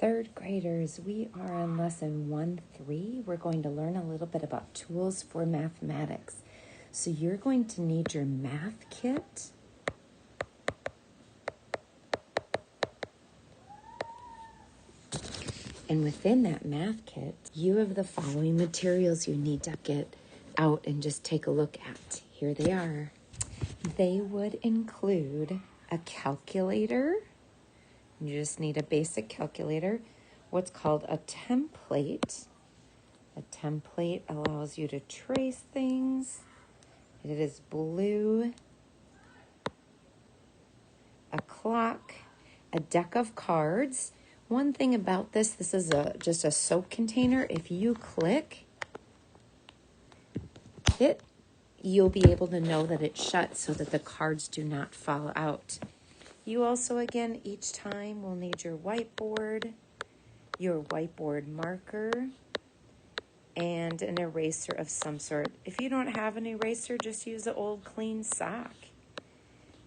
Third graders, we are on lesson 1-3. We're going to learn a little bit about tools for mathematics. So you're going to need your math kit. And within that math kit, you have the following materials you need to get out and just take a look at. Here they are. They would include a calculator. You just need a basic calculator. What's called a template. A template allows you to trace things. It is blue. A clock, a deck of cards. One thing about this is just a soap container. If you click it, you'll be able to know that it's shut so that the cards do not fall out. You also, again, each time will need your whiteboard marker, and an eraser of some sort. If you don't have an eraser, just use an old clean sock.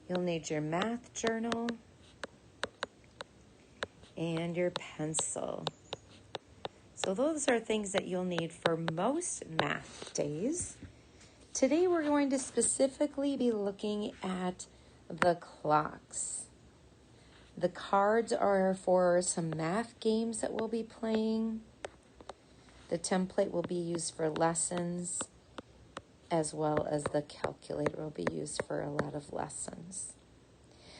You'll need your math journal and your pencil. So those are things that you'll need for most math days. Today we're going to specifically be looking at the clocks. The cards are for some math games that we'll be playing. The template will be used for lessons, as well as the calculator will be used for a lot of lessons.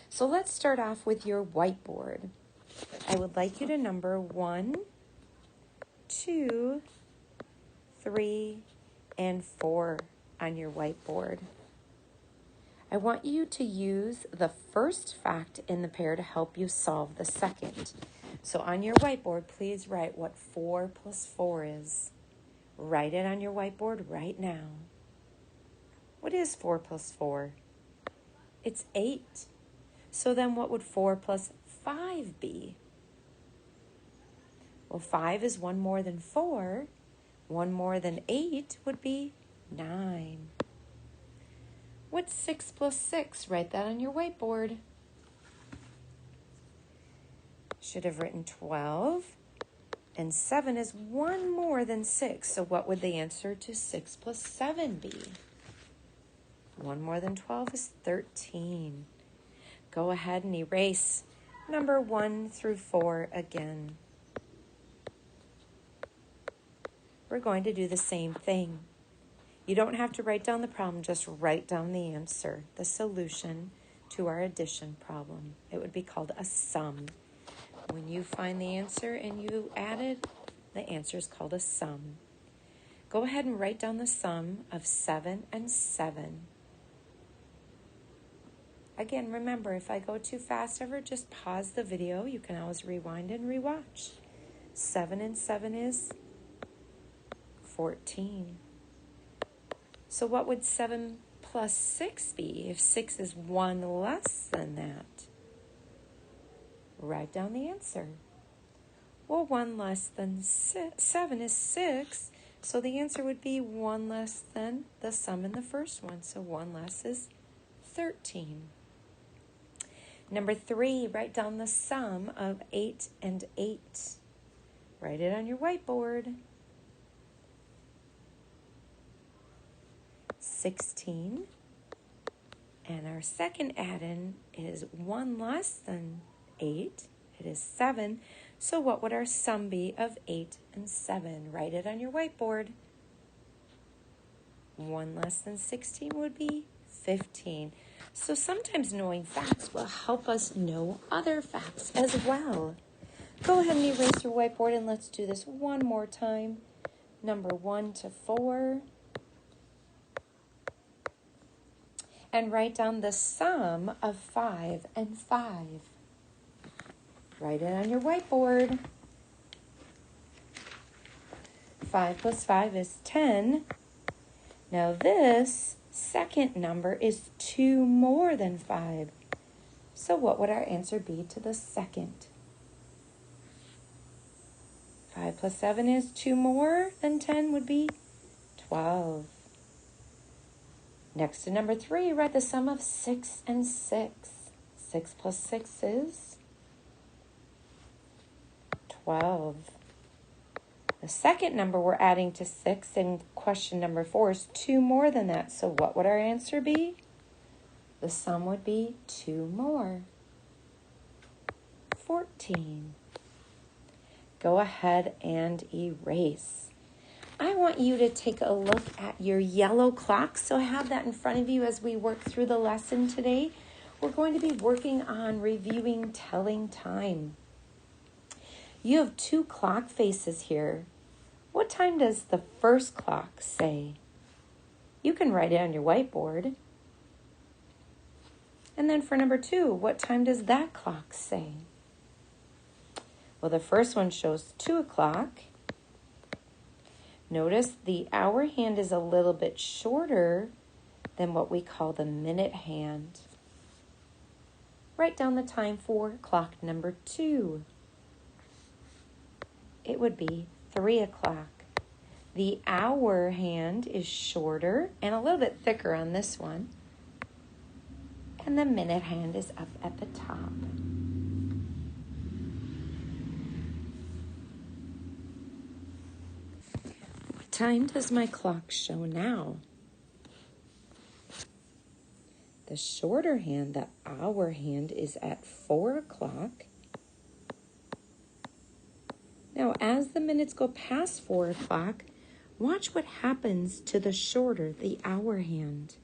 So let's start off with your whiteboard. I would like you to number 1, 2, 3, and 4 on your whiteboard. I want you to use the first fact in the pair to help you solve the second. So on your whiteboard, please write what 4 plus 4 is. Write it on your whiteboard right now. What is 4 plus 4? It's 8. So then what would 4 plus 5 be? Well, 5 is 1 more than 4. 1 more than 8 would be 9. What's 6 plus 6? Write that on your whiteboard. Should have written 12. And 7 is 1 more than 6. So what would the answer to 6 plus 7 be? 1 more than 12 is 13. Go ahead and erase number 1 through 4 again. We're going to do the same thing. You don't have to write down the problem, just write down the answer, the solution to our addition problem. It would be called a sum. When you find the answer and you add it, the answer is called a sum. Go ahead and write down the sum of 7 and 7. Again, remember, if I go too fast ever, just pause the video. You can always rewind and rewatch. 7 and 7 is 14. So what would 7 plus 6 be if 6 is 1 less than that? Write down the answer. Well, 1 less than 7 is 6. So the answer would be 1 less than the sum in the first one. So 1 less is 13. Number 3, write down the sum of 8 and 8. Write it on your whiteboard. 16. And our second add-in is 1 less than 8. It is 7. So what would our sum be of 8 and 7? Write it on your whiteboard. 1 less than 16 would be 15. So sometimes knowing facts will help us know other facts as well. Go ahead and erase your whiteboard and let's do this one more time. Number 1 to 4. And write down the sum of 5 and 5. Write it on your whiteboard. 5 plus 5 is 10. Now this second number is 2 more than 5. So what would our answer be to the second? 5 plus 7 is 2 more than 10 would be 12. Next to number 3, write the sum of 6 and 6. 6 plus 6 is 12. The second number we're adding to 6 in question number 4 is 2 more than that. So what would our answer be? The sum would be 2 more. 14. Go ahead and erase. I want you to take a look at your yellow clock. So have that in front of you as we work through the lesson today. We're going to be working on reviewing telling time. You have 2 clock faces here. What time does the first clock say? You can write it on your whiteboard. And then for number 2, what time does that clock say? Well, the first one shows 2 o'clock. Notice the hour hand is a little bit shorter than what we call the minute hand. Write down the time for clock number 2. It would be 3 o'clock. The hour hand is shorter and a little bit thicker on this one. And the minute hand is up at the top. What time does my clock show now? The shorter hand, the hour hand, is at 4 o'clock. Now, as the minutes go past 4 o'clock, watch what happens to the shorter, the hour hand.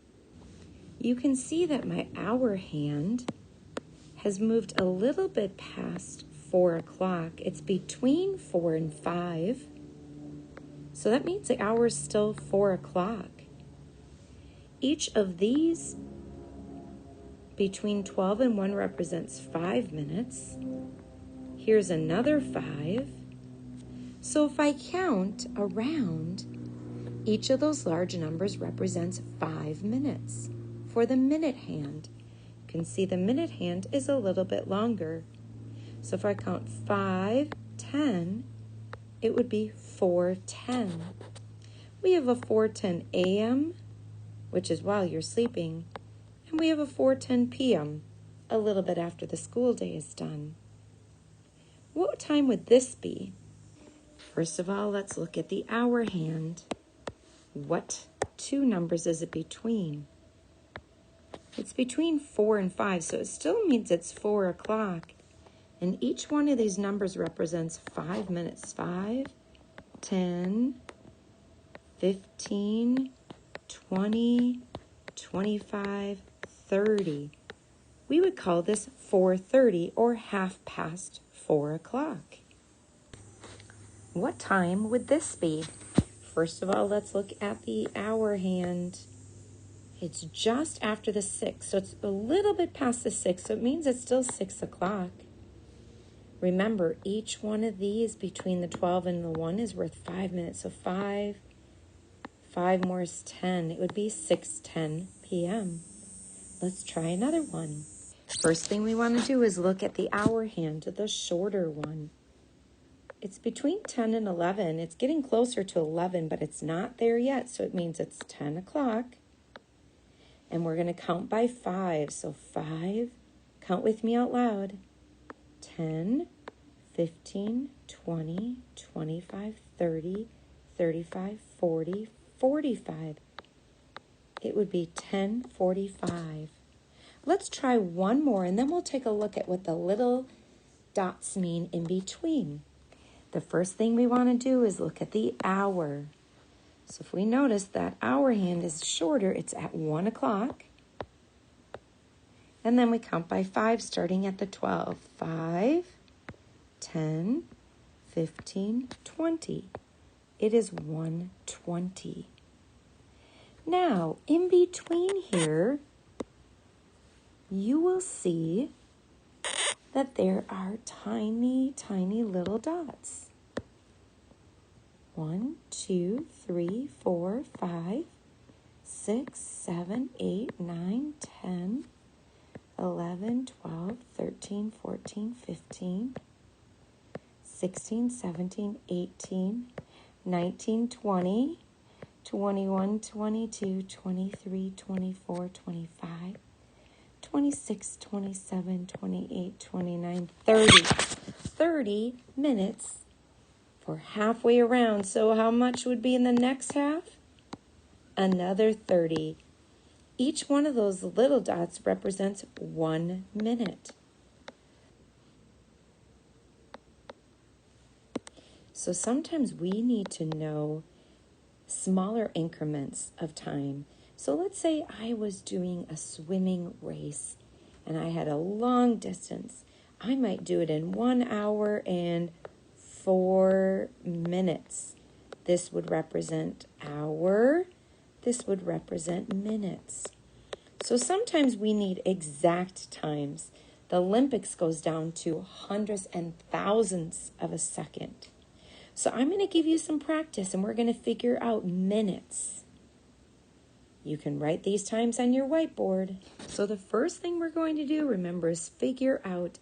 You can see that my hour hand has moved a little bit past 4 o'clock. It's between 4 and 5. So that means the hour is still 4 o'clock. Each of these between 12 and 1 represents 5 minutes. Here's another 5. So if I count around, each of those large numbers represents 5 minutes. For the minute hand, you can see the minute hand is a little bit longer. So if I count 5, 10, it would be 4:10. We have a 4:10 a.m., which is while you're sleeping, and we have a 4:10 p.m., a little bit after the school day is done. What time would this be? First of all, let's look at the hour hand. What 2 numbers is it between? It's between 4 and 5, so it still means it's 4 o'clock. And each one of these numbers represents 5 minutes. 5, 10, 15, 20, 25, 30. We would call this 4:30 or half past 4 o'clock. What time would this be? First of all, let's look at the hour hand. It's just after the 6, so it's a little bit past the 6, so it means it's still 6 o'clock. Remember, each one of these between the 12 and the 1 is worth 5 minutes. So 5 more is 10. It would be 6:10 p.m. Let's try another one. First thing we want to do is look at the hour hand, the shorter one. It's between 10 and 11. It's getting closer to 11, but it's not there yet, so it means it's 10 o'clock. And we're going to count by 5. So 5, count with me out loud. 10, 15, 20, 25, 30, 35, 40, 45. It would be 10:45. Let's try one more, and then we'll take a look at what the little dots mean in between. The first thing we want to do is look at the hour. So if we notice that hour hand is shorter, it's at 1 o'clock. And then we count by 5, starting at the 12. 5, 10, 15, 20. It is 1:20. Now, in between here, you will see that there are tiny, tiny little dots. 1, 2, 3, 4, 5, 6, 7, 8, 9, 10, 11, 12, 13, 14, 15, 16, 17, 18, 19, 20, 21, 22, 23, 24, 25, 26, 27, 28, 29, 30. 30 minutes for halfway around. So how much would be in the next half? Another 30. Each one of those little dots represents 1 minute. So sometimes we need to know smaller increments of time. So let's say I was doing a swimming race and I had a long distance. I might do it in 1 hour and 4 minutes. This would represent hour. This would represent minutes. So sometimes we need exact times. The Olympics goes down to hundreds and thousands of a second. So I'm going to give you some practice and we're going to figure out minutes. You can write these times on your whiteboard. So the first thing we're going to do, remember, is figure out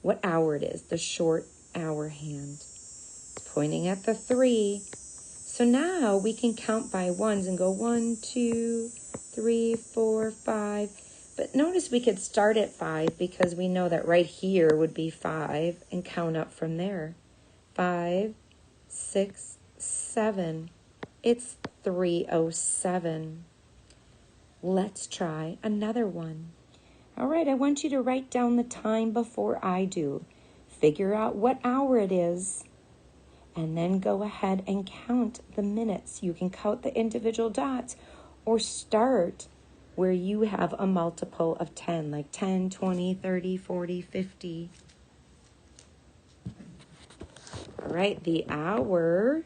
what hour it is, the short hour hand. It's pointing at the 3. So now we can count by ones and go 1, 2, 3, 4, 5. But notice we could start at 5 because we know that right here would be 5 and count up from there. 5, 6, 7. It's 3:07. Let's try another one. All right, I want you to write down the time before I do. Figure out what hour it is. And then go ahead and count the minutes. You can count the individual dots or start where you have a multiple of 10, like 10, 20, 30, 40, 50. All right, the hour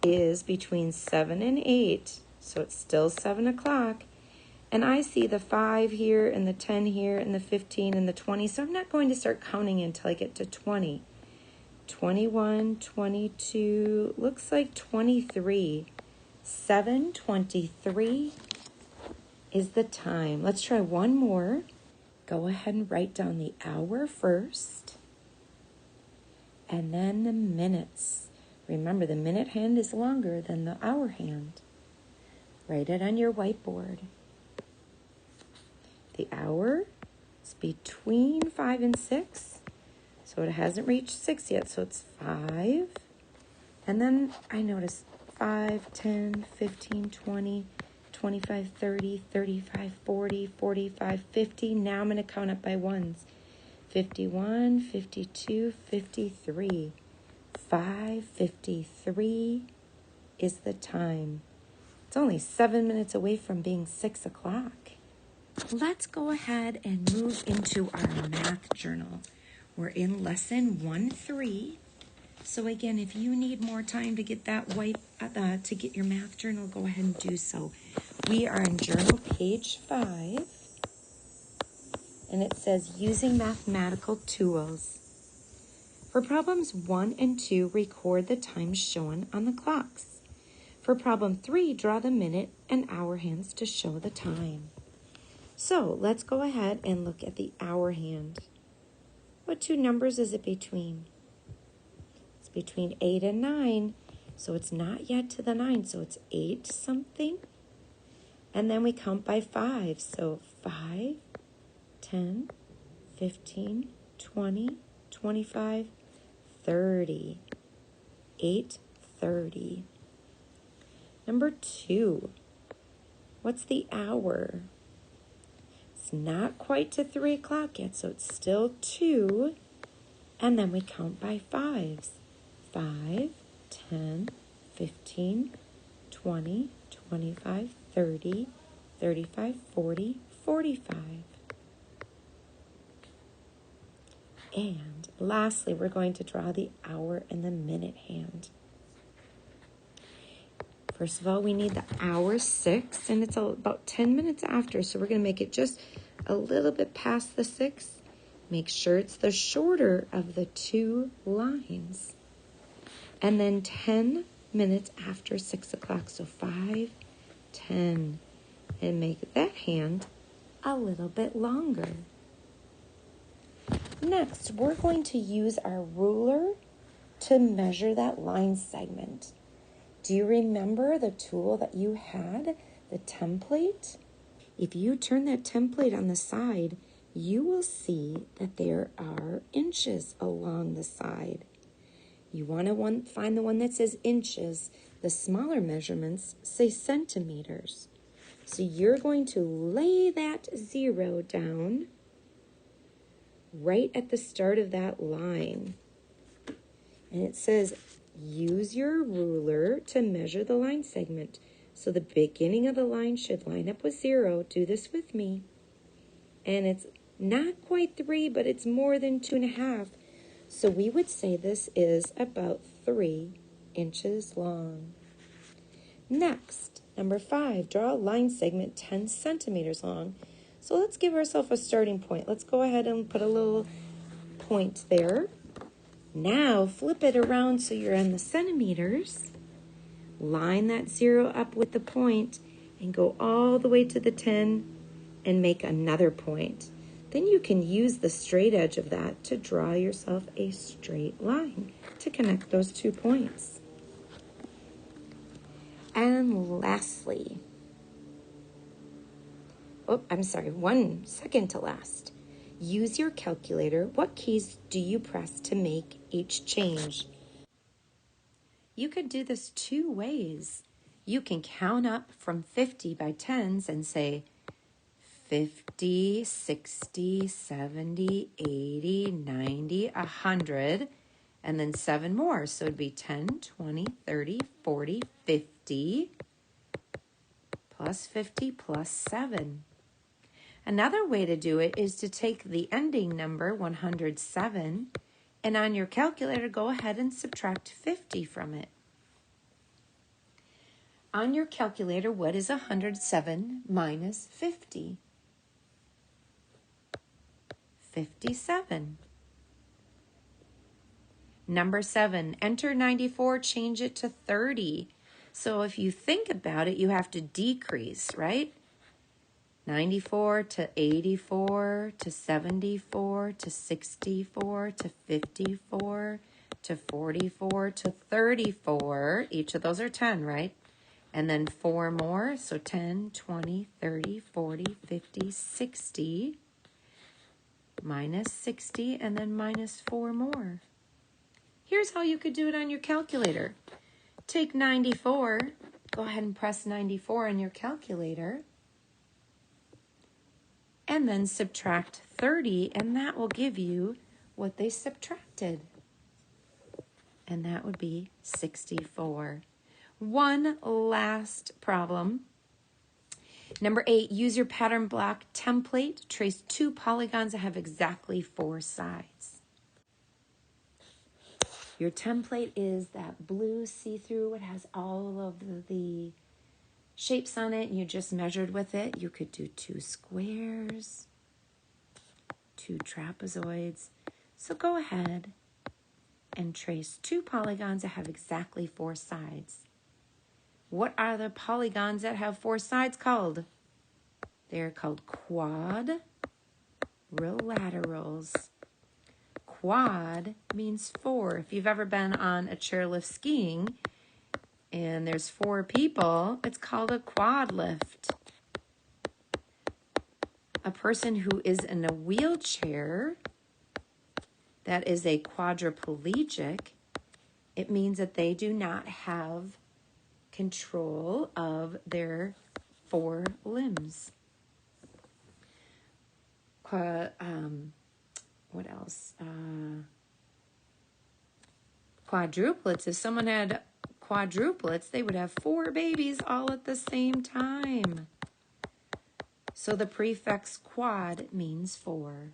is between 7 and 8, so it's still 7 o'clock. And I see the 5 here and the 10 here and the 15 and the 20, so I'm not going to start counting until I get to 20. 21, 22, looks like 23. 7:23 is the time. Let's try one more. Go ahead and write down the hour first, and then the minutes. Remember, the minute hand is longer than the hour hand. Write it on your whiteboard. The hour is between 5 and 6. So it hasn't reached 6 yet, so it's 5. And then I notice 5, 10, 15, 20, 25, 30, 35, 40, 45, 50. Now I'm going to count up by ones. 51, 52, 53. 5:53 is the time. It's only 7 minutes away from being 6 o'clock. Let's go ahead and move into our math journal. We're in lesson 1-3. So again, if you need more time to get that to get your math journal, go ahead and do so. We are in journal page 5, and it says using mathematical tools. For problems 1 and 2, record the times shown on the clocks. For problem 3, draw the minute and hour hands to show the time. So let's go ahead and look at the hour hand. What two numbers is it between? It's between 8 and 9, so it's not yet to the 9, so it's 8 something. And then we count by 5, so 5, 10, 15, 20, 25, 30. 8:30. Number 2, what's the hour? It's not quite to 3 o'clock yet, so it's still 2. And then we count by 5s. 5, 10, 15, 20, 25, 30, 35, 40, 45. And lastly, we're going to draw the hour and the minute hand. First of all, we need the hour 6, and it's about 10 minutes after, so we're going to make it just a little bit past the 6. Make sure it's the shorter of the 2 lines. And then 10 minutes after 6 o'clock, so 5, 10, and make that hand a little bit longer. Next, we're going to use our ruler to measure that line segment. Do you remember the tool that you had, the template? If you turn that template on the side, you will see that there are inches along the side. You want to find the one that says inches. The smaller measurements say centimeters. So you're going to lay that 0 down right at the start of that line. And it says, use your ruler to measure the line segment. So the beginning of the line should line up with 0. Do this with me. And it's not quite 3, but it's more than 2.5. So we would say this is about 3 inches long. Next, number 5, draw a line segment 10 centimeters long. So let's give ourselves a starting point. Let's go ahead and put a little point there. Now flip it around so you're in the centimeters. Line that 0 up with the point and go all the way to the 10 and make another point. Then you can use the straight edge of that to draw yourself a straight line to connect those 2 points. And lastly, one second to last. Use your calculator. What keys do you press to make each change? You could do this 2 ways. You can count up from 50 by 10s and say 50, 60, 70, 80, 90, 100, and then 7 more. So it'd be 10, 20, 30, 40, 50, plus 50 plus 7. Another way to do it is to take the ending number, 107, and on your calculator, go ahead and subtract 50 from it. On your calculator, what is 107 minus 50? 57. Number 7, enter 94, change it to 30. So if you think about it, you have to decrease, right? 94 to 84 to 74 to 64 to 54 to 44 to 34. Each of those are 10, right? And then 4 more, so 10, 20, 30, 40, 50, 60, minus 60, and then minus 4 more. Here's how you could do it on your calculator. Take 94, go ahead and press 94 on your calculator, and then subtract 30, and that will give you what they subtracted. And that would be 64. One last problem. Number 8, use your pattern block template. Trace 2 polygons that have exactly 4 sides. Your template is that blue see-through. It has all of the shapes on it, and you just measured with it. You could do 2 squares, 2 trapezoids. So go ahead and trace 2 polygons that have exactly 4 sides. What are the polygons that have 4 sides called? They're called quadrilaterals. Quad means 4. If you've ever been on a chairlift skiing and there's 4 people, it's called a quad lift. A person who is in a wheelchair, that is a quadriplegic. It means that they do not have control of their 4 limbs. What else? Quadruplets. If someone had quadruplets, they would have 4 babies all at the same time. So the prefix quad means 4.